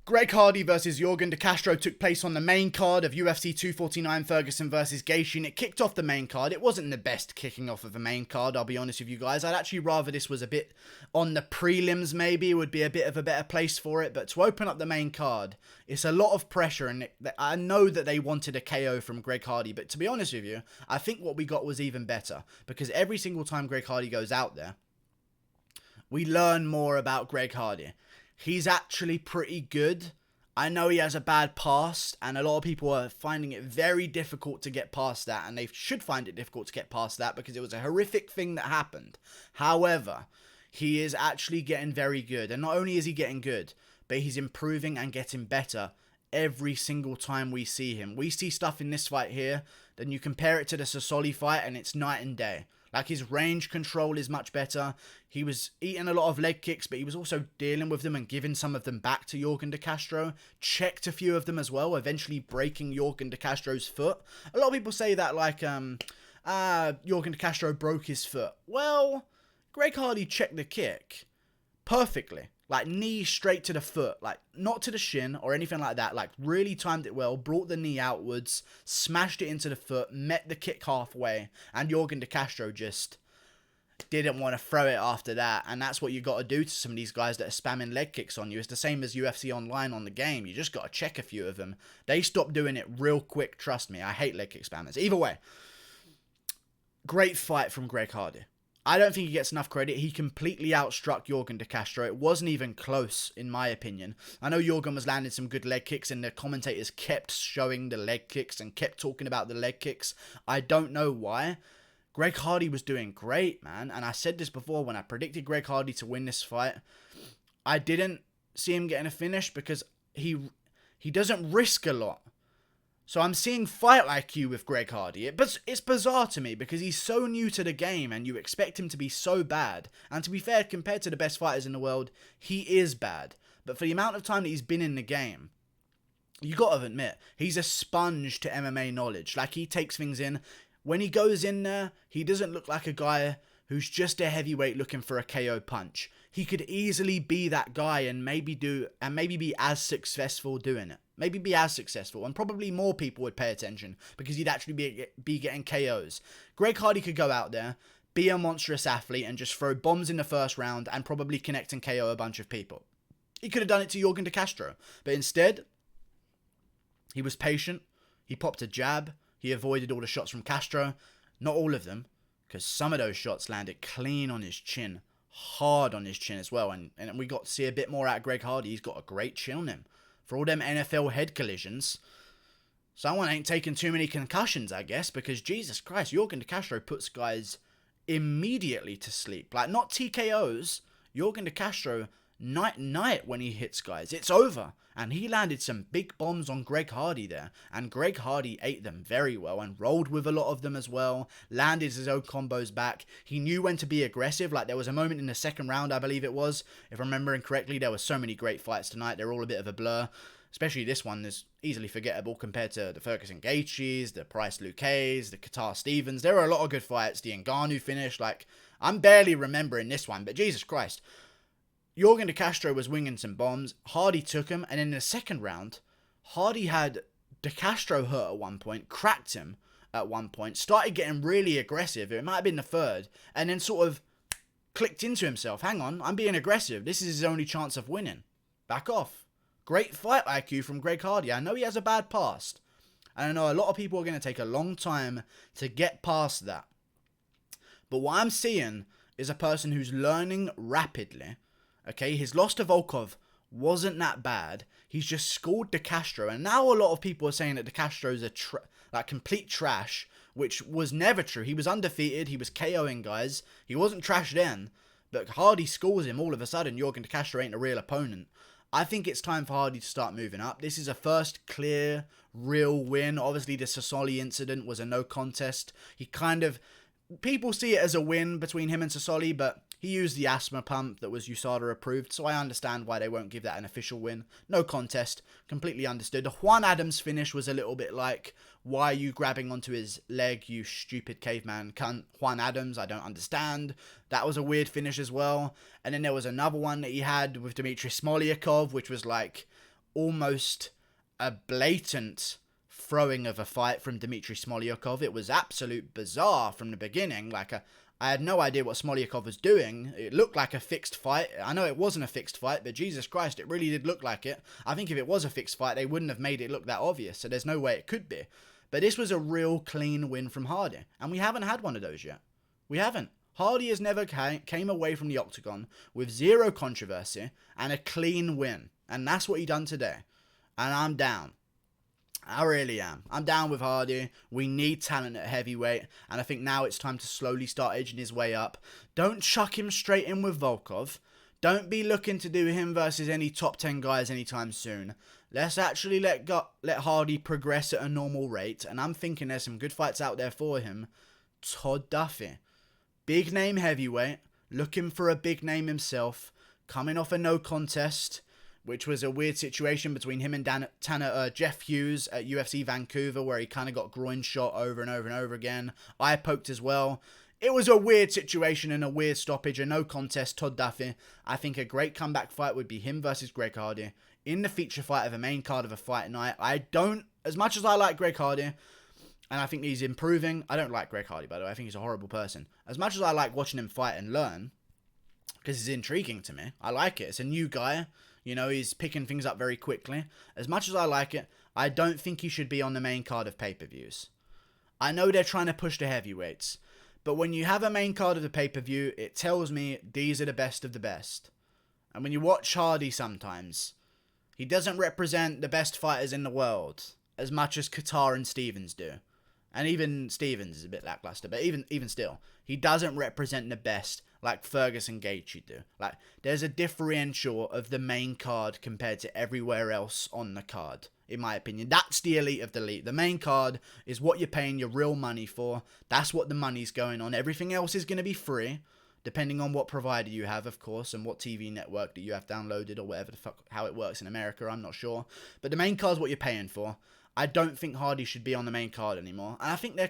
Greg Hardy versus Yorgan De Castro took place on the main card of UFC 249 Ferguson versus Gaethje, and it kicked off the main card. It wasn't the best kicking off of the main card, I'll be honest with you guys. I'd actually rather this was a bit on the prelims, maybe. It would be a bit of a better place for it, but to open up the main card, it's a lot of pressure, and I know that they wanted a KO from Greg Hardy, but to be honest with you, I think what we got was even better, because every single time Greg Hardy goes out there, we learn more about Greg Hardy. He's actually pretty good. I know he has a bad past, and a lot of people are finding it very difficult to get past that, and they should find it difficult to get past that because it was a horrific thing that happened. However, he is actually getting very good, and not only is he getting good, but he's improving and getting better every single time we see him. We see stuff in this fight here, then you compare it to the Sasoli fight, and it's night and day. Like, his range control is much better. He was eating a lot of leg kicks, but he was also dealing with them and giving some of them back to Yorgan De Castro. Checked a few of them as well, eventually breaking Yorgan De Castro's foot. A lot of people say that, like, Yorgan De Castro broke his foot. Well, Greg Hardy checked the kick perfectly. Like, knee straight to the foot. Like, not to the shin or anything like that. Like, really timed it well. Brought the knee outwards. Smashed it into the foot. Met the kick halfway. And Yorgan De Castro just didn't want to throw it after that. And that's what you got to do to some of these guys that are spamming leg kicks on you. It's the same as UFC Online on the game. You just got to check a few of them. They stopped doing it real quick. Trust me. I hate leg kick spammers. Either way. Great fight from Greg Hardy. I don't think he gets enough credit. He completely outstruck Yorgan De Castro. It wasn't even close, in my opinion. I know Yorgan was landing some good leg kicks, and the commentators kept showing the leg kicks and kept talking about the leg kicks. I don't know why. Greg Hardy was doing great, man. And I said this before when I predicted Greg Hardy to win this fight. I didn't see him getting a finish because he doesn't risk a lot. So I'm seeing fight IQ with Greg Hardy. It's bizarre to me because he's so new to the game and you expect him to be so bad. And to be fair, compared to the best fighters in the world, he is bad. But for the amount of time that he's been in the game, you got to admit, he's a sponge to MMA knowledge. Like, he takes things in. When he goes in there, he doesn't look like a guy who's just a heavyweight looking for a KO punch. He could easily be that guy and maybe be as successful doing it. Maybe be as successful, and probably more people would pay attention because he'd actually be getting KOs. Greg Hardy could go out there, be a monstrous athlete, and just throw bombs in the first round and probably connect and KO a bunch of people. He could have done it to Yorgan De Castro, but instead, he was patient, he popped a jab, he avoided all the shots from Castro. Not all of them, because some of those shots landed clean on his chin, hard on his chin as well, and we got to see a bit more out of Greg Hardy. He's got a great chin on him. For all them NFL head collisions, someone ain't taking too many concussions, I guess, because Jesus Christ, Yorgan De Castro puts guys immediately to sleep. Like, not TKOs, Yorgan De Castro, night when he hits guys. It's over. And he landed some big bombs on Greg Hardy there. And Greg Hardy ate them very well and rolled with a lot of them as well. Landed his own combos back. He knew when to be aggressive. Like, there was a moment in the second round, I believe it was. If I'm remembering correctly, there were so many great fights tonight. They're all a bit of a blur. Especially this one is easily forgettable compared to the Ferguson Gaethjes, the Price Luques, the Qatar Stevens. There were a lot of good fights. The Ngannou finish. Like, I'm barely remembering this one, but Jesus Christ. Yorgan De Castro was winging some bombs. Hardy took him. And in the second round, Hardy had De Castro hurt at one point. Cracked him at one point. Started getting really aggressive. It might have been the third. And then sort of clicked into himself. Hang on, I'm being aggressive. This is his only chance of winning. Back off. Great fight IQ from Greg Hardy. I know he has a bad past. And I know a lot of people are going to take a long time to get past that. But what I'm seeing is a person who's learning rapidly. Okay, his loss to Volkov wasn't that bad. He's just scored De Castro. And now a lot of people are saying that De Castro's a complete trash, which was never true. He was undefeated. He was KOing guys. He wasn't trash then. But Hardy scores him all of a sudden. Yorgan De Castro ain't a real opponent. I think it's time for Hardy to start moving up. This is a first clear, real win. Obviously, the Sasoli incident was a no contest. People see it as a win between him and Sasoli, but he used the asthma pump that was USADA approved, so I understand why they won't give that an official win. No contest. Completely understood. The Juan Adams finish was a little bit like, why are you grabbing onto his leg, you stupid caveman cunt? Juan Adams, I don't understand. That was a weird finish as well. And then there was another one that he had with Dmitry Smolyakov, which was like, almost a blatant throwing of a fight from Dmitry Smolyakov. It was absolute bizarre from the beginning. I had no idea what Smolyakov was doing. It looked like a fixed fight. I know it wasn't a fixed fight, but Jesus Christ, it really did look like it. I think if it was a fixed fight, they wouldn't have made it look that obvious, so there's no way it could be. But this was a real clean win from Hardy, and we haven't had one of those yet. We haven't. Hardy has never came away from the octagon with zero controversy and a clean win, and that's what he done today. And I'm down. I really am. I'm down with Hardy. We need talent at heavyweight, and I think now it's time to slowly start edging his way up. Don't chuck him straight in with Volkov. Don't be looking to do him versus any top 10 guys anytime soon. Let's actually let Hardy progress at a normal rate, and I'm thinking there's some good fights out there for him. Todd Duffy. Big name heavyweight, looking for a big name himself, coming off a no contest, which was a weird situation between him and Jeff Hughes at UFC Vancouver, where he kind of got groin shot over and over and over again. Eye poked as well. It was a weird situation and a weird stoppage, a no contest. Todd Duffy. I think a great comeback fight would be him versus Greg Hardy in the feature fight of a main card of a fight night. As much as I like Greg Hardy, and I think he's improving. I don't like Greg Hardy, by the way. I think he's a horrible person. As much as I like watching him fight and learn, because he's intriguing to me, I like it. It's a new guy. You know, he's picking things up very quickly. As much as I like it, I don't think he should be on the main card of pay-per-views. I know they're trying to push the heavyweights, but when you have a main card of the pay-per-view, it tells me these are the best of the best. And when you watch Hardy sometimes, he doesn't represent the best fighters in the world as much as Qatar and Stevens do. And even Stevens is a bit lackluster, but even still, he doesn't represent the best like Ferguson Gaethje do. Like, there's a differential of the main card compared to everywhere else on the card, in my opinion. That's the elite of the elite. The main card is what you're paying your real money for. That's what the money's going on. Everything else is going to be free, depending on what provider you have, of course, and what TV network that you have downloaded or whatever the fuck, how it works in America, I'm not sure. But the main card's what you're paying for. I don't think Hardy should be on the main card anymore. And I think they're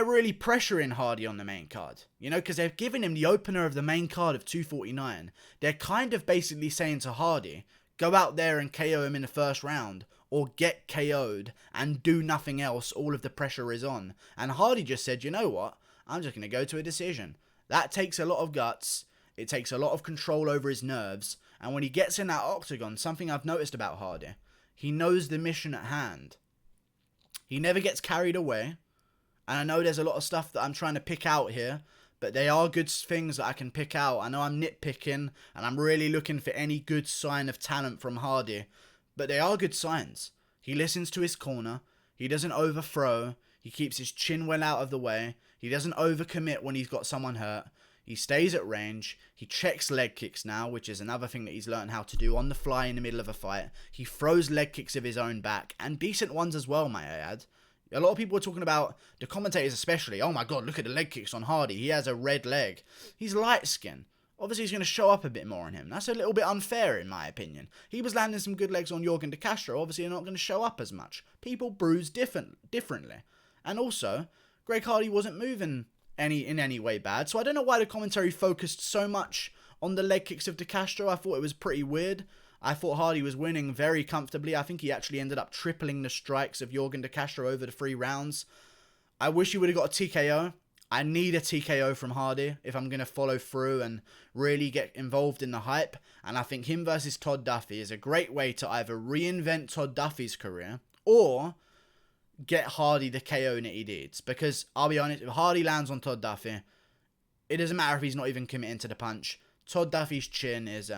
really pressuring Hardy on the main card. You know, because they've given him the opener of the main card of 249. They're kind of basically saying to Hardy, go out there and KO him in the first round, or get KO'd and do nothing else. All of the pressure is on. And Hardy just said, you know what? I'm just going to go to a decision. That takes a lot of guts. It takes a lot of control over his nerves. And when he gets in that octagon, something I've noticed about Hardy, he knows the mission at hand. He never gets carried away. And I know there's a lot of stuff that I'm trying to pick out here, but they are good things that I can pick out. I know I'm nitpicking, and I'm really looking for any good sign of talent from Hardy, but they are good signs. He listens to his corner. He doesn't overthrow. He keeps his chin well out of the way. He doesn't overcommit when he's got someone hurt. He stays at range. He checks leg kicks now, which is another thing that he's learned how to do on the fly in the middle of a fight. He throws leg kicks of his own back, and decent ones as well, may I add. A lot of people are talking about, the commentators especially, oh my god, look at the leg kicks on Hardy. He has a red leg. He's light skinned. Obviously, he's going to show up a bit more on him. That's a little bit unfair, in my opinion. He was landing some good legs on Yorgan De Castro. Obviously, they're not going to show up as much. People bruise differently. And also, Greg Hardy wasn't moving in any way bad. So I don't know why the commentary focused so much on the leg kicks of De Castro. I thought it was pretty weird. I thought Hardy was winning very comfortably. I think he actually ended up tripling the strikes of Yorgan De Castro over the 3 rounds. I wish he would have got a TKO. I need a TKO from Hardy if I'm going to follow through and really get involved in the hype. And I think him versus Todd Duffy is a great way to either reinvent Todd Duffy's career or get Hardy the KO that he needs. Because I'll be honest, if Hardy lands on Todd Duffy, it doesn't matter if he's not even committing to the punch. Todd Duffy's chin is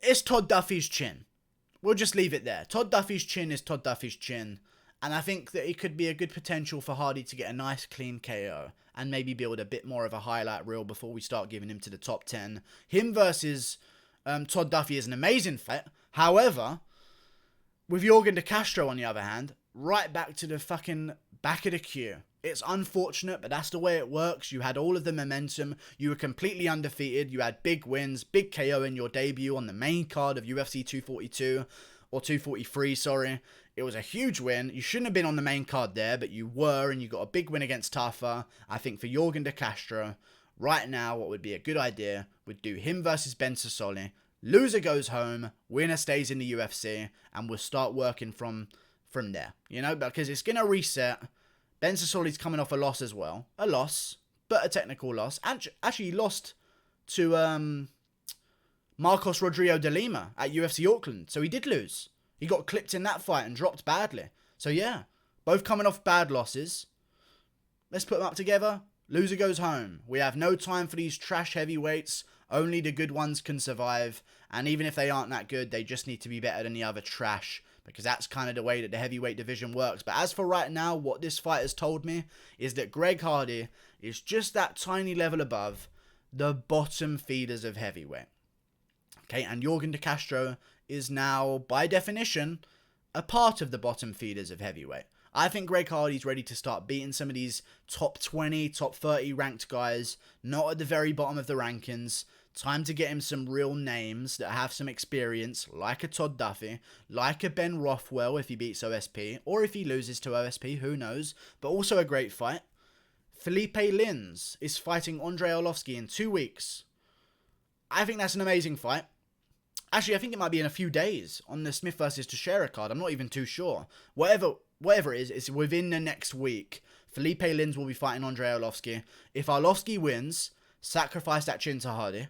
it's Todd Duffy's chin. We'll just leave it there. Todd Duffy's chin is Todd Duffy's chin. And I think that it could be a good potential for Hardy to get a nice clean KO and maybe build a bit more of a highlight reel before we start giving him to the top 10. Him versus Todd Duffy is an amazing fight. However, with Yorgan De Castro on the other hand, right back to the fucking back of the queue. It's unfortunate, but that's the way it works. You had all of the momentum. You were completely undefeated. You had big wins, big KO in your debut on the main card of UFC 242, or 243, sorry. It was a huge win. You shouldn't have been on the main card there, but you were, and you got a big win against Tafa. I think for Yorgan De Castro, right now, what would be a good idea would do him versus Ben Sassoli. Loser goes home, winner stays in the UFC, and we'll start working from there, you know, because it's going to reset. Ben Sassoli's coming off a loss as well. A loss, but a technical loss. Actually, he lost to Marcos Rodrigo de Lima at UFC Auckland, so he did lose. He got clipped in that fight and dropped badly. So yeah, both coming off bad losses. Let's put them up together. Loser goes home. We have no time for these trash heavyweights. Only the good ones can survive. And even if they aren't that good, they just need to be better than the other trash. Because that's kind of the way that the heavyweight division works. But as for right now, what this fight has told me is that Greg Hardy is just that tiny level above the bottom feeders of heavyweight. Okay, and Yorgan De Castro is now, by definition, a part of the bottom feeders of heavyweight. I think Greg Hardy's ready to start beating some of these top 20, top 30 ranked guys, not at the very bottom of the rankings. Time to get him some real names that have some experience, like a Todd Duffy, like a Ben Rothwell if he beats OSP, or if he loses to OSP, who knows, but also a great fight. Felipe Lins is fighting Andrei Arlovski in 2 weeks. I think that's an amazing fight. Actually, I think it might be in a few days on the Smith versus Teixeira card. I'm not even too sure. Whatever it is, it's within the next week. Felipe Lins will be fighting Andrei Arlovski. If Arlovski wins, sacrifice that chin to Hardy.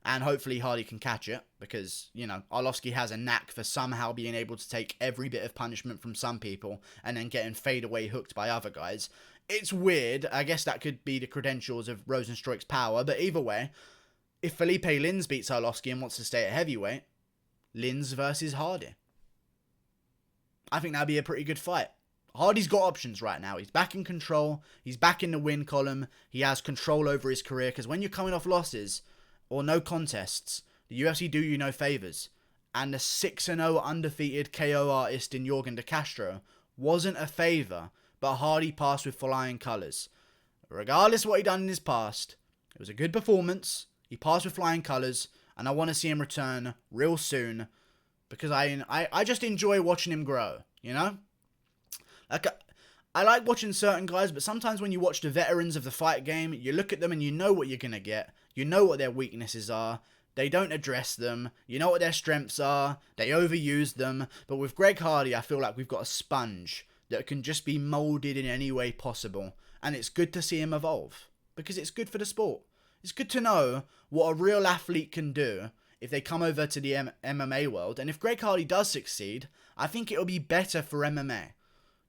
And hopefully Hardy can catch it. Because, you know, Arlovski has a knack for somehow being able to take every bit of punishment from some people and then getting fade away hooked by other guys. It's weird. I guess that could be the credentials of Rosenstruik's power. But either way, if Felipe Lins beats Arlovski and wants to stay at heavyweight, Lins versus Hardy. I think that'd be a pretty good fight. Hardy's got options right now. He's back in control. He's back in the win column. He has control over his career. Because when you're coming off losses or no contests, the UFC do you no favours. And the 6-0 undefeated KO artist in Yorgan De Castro wasn't a favour, but Hardy passed with flying colours. Regardless of what he done in his past, it was a good performance. He passed with flying colours, and I want to see him return real soon. Because I just enjoy watching him grow, you know? Like, I like watching certain guys, but sometimes when you watch the veterans of the fight game, you look at them and you know what you're going to get. You know what their weaknesses are. They don't address them. You know what their strengths are. They overuse them. But with Greg Hardy, I feel like we've got a sponge that can just be moulded in any way possible. And it's good to see him evolve. Because it's good for the sport. It's good to know what a real athlete can do if they come over to the MMA world. And if Greg Hardy does succeed, I think it'll be better for MMA.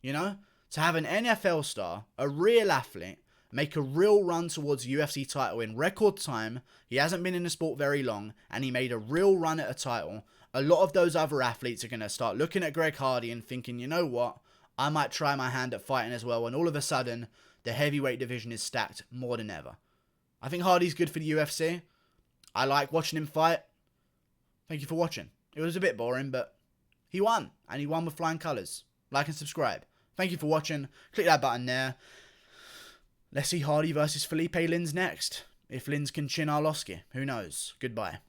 You know? To have an NFL star, a real athlete, make a real run towards a UFC title in record time. He hasn't been in the sport very long, and he made a real run at a title. A lot of those other athletes are going to start looking at Greg Hardy and thinking, you know what? I might try my hand at fighting as well. And all of a sudden, the heavyweight division is stacked more than ever. I think Hardy's good for the UFC. I like watching him fight. Thank you for watching. It was a bit boring, but he won. And he won with flying colours. Like and subscribe. Thank you for watching. Click that button there. Let's see Hardy versus Felipe Lins next. If Lins can chin Arlovski. Who knows? Goodbye.